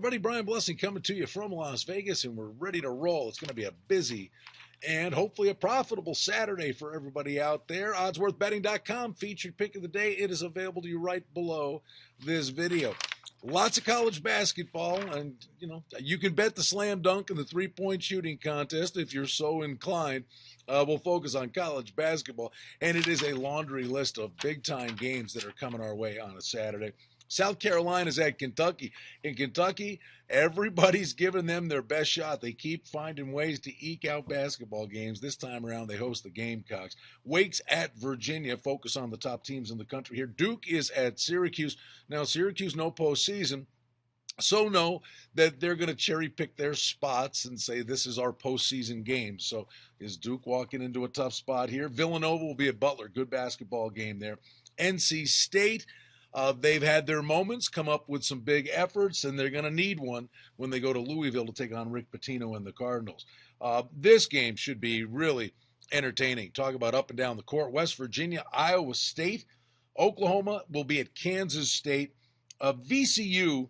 everybody, Brian Blessing coming to you from Las Vegas, and we're ready to roll. It's going to be a busy and hopefully a profitable Saturday for everybody out there. Oddsworthbetting.com, featured pick of the day. It is available to you right below this video. Lots of college basketball, and you can bet the slam dunk and the three-point shooting contest if you're so inclined. We'll focus on college basketball, and it is a laundry list of big-time games that are coming our way on a Saturday. South Carolina's at Kentucky. In Kentucky, everybody's giving them their best shot. They keep finding ways to eke out basketball games. This time around, they host the Gamecocks. Wake's at Virginia. Focus on the top teams in the country here. Duke is at Syracuse. Now, Syracuse, no postseason. So know that they're going to cherry pick their spots and say this is our postseason game. So is Duke walking into a tough spot here? Villanova will be at Butler. Good basketball game there. NC State. They've had their moments, come up with some big efforts, and they're going to need one when they go to Louisville to take on Rick Pitino and the Cardinals. This game should be really entertaining. Talk about up and down the court. West Virginia, Iowa State. Oklahoma will be at Kansas State. VCU,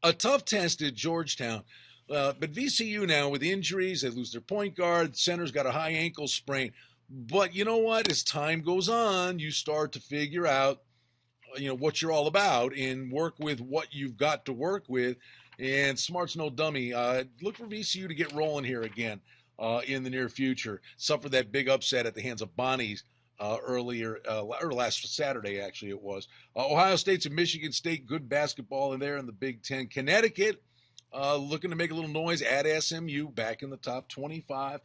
a tough test at Georgetown. But VCU now with injuries, they lose their point guard. Center's got a high ankle sprain. But you know what? As time goes on, you start to figure out what you're all about and work with what you've got to work with. And smart's no dummy. Look for VCU to get rolling here again in the near future. Suffered that big upset at the hands of Bonnie's earlier, or last Saturday, actually it was. Ohio State's and Michigan State, good basketball in there in the Big Ten. Connecticut looking to make a little noise at SMU, back in the top 25.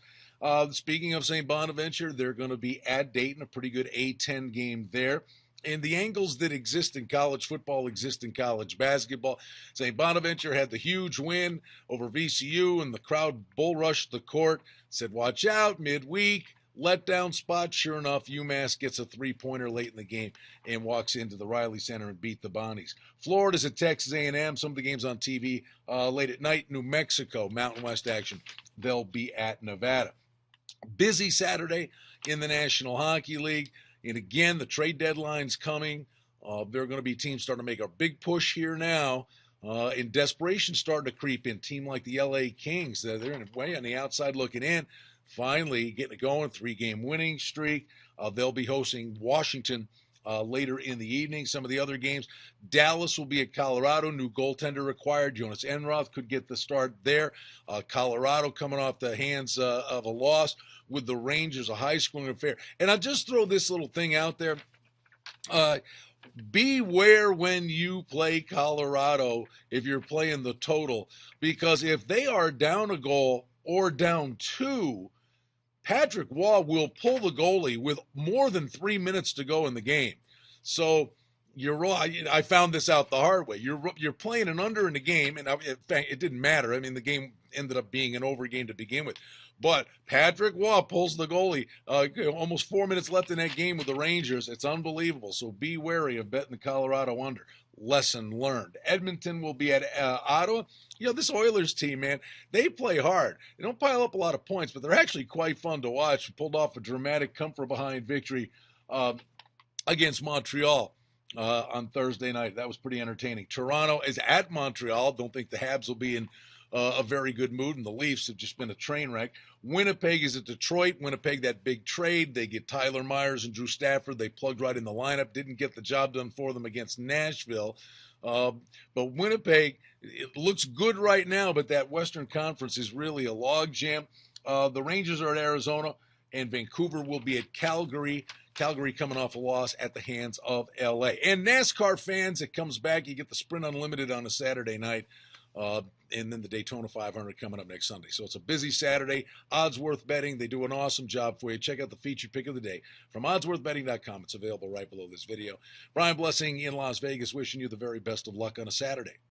Speaking of St. Bonaventure, they're going to be at Dayton, a pretty good A-10 game there. And the angles that exist in college football exist in college basketball. St. Bonaventure had the huge win over VCU, and the crowd bull rushed the court, said, watch out, midweek, letdown spot. Sure enough, UMass gets a three-pointer late in the game and walks into the Riley Center and beat the Bonnies. Florida's at Texas A&M. Some of the games on TV late at night. New Mexico, Mountain West action. They'll be at Nevada. Busy Saturday in the National Hockey League. And again, the trade deadline's coming. There are going to be teams starting to make a big push here now. And desperation starting to creep in. Team like the LA Kings, they're way on the outside looking in. Finally getting it going, 3-game winning streak. They'll be hosting Washington later in the evening. Some of the other games, Dallas will be at Colorado. New goaltender required. Jonas Enroth could get the start there. Colorado coming off the hands of a loss with the Rangers, a high-scoring affair. And I'll just throw this little thing out there. Beware when you play Colorado if you're playing the total, because if they are down a goal or down two, Patrick Waugh will pull the goalie with more than 3 minutes to go in the game. So you're right. I found this out the hard way. You're playing an under in the game, and in fact, it didn't matter. I mean, the game ended up being an over game to begin with. But Patrick Waugh pulls the goalie. Almost 4 minutes left in that game with the Rangers. It's unbelievable. So be wary of betting the Colorado under. Lesson learned. Edmonton will be at Ottawa. This Oilers team, man, they play hard. They don't pile up a lot of points, but they're actually quite fun to watch. Pulled off a dramatic come-from-behind victory against Montreal on Thursday night. That was pretty entertaining. Toronto is at Montreal. Don't think the Habs will be in a very good mood, and the Leafs have just been a train wreck. Winnipeg is at Detroit. Winnipeg, that big trade. They get Tyler Myers and Drew Stafford. They plugged right in the lineup. Didn't get the job done for them against Nashville. But Winnipeg, it looks good right now, but that Western Conference is really a logjam. The Rangers are at Arizona, and Vancouver will be at Calgary. Calgary coming off a loss at the hands of L.A. And NASCAR fans, it comes back. You get the Sprint Unlimited on a Saturday night. And then the Daytona 500 coming up next Sunday. So it's a busy Saturday. Odds Worth Betting, they do an awesome job for you. Check out the featured pick of the day from oddsworthbetting.com. It's available right below this video. Brian Blessing in Las Vegas, wishing you the very best of luck on a Saturday.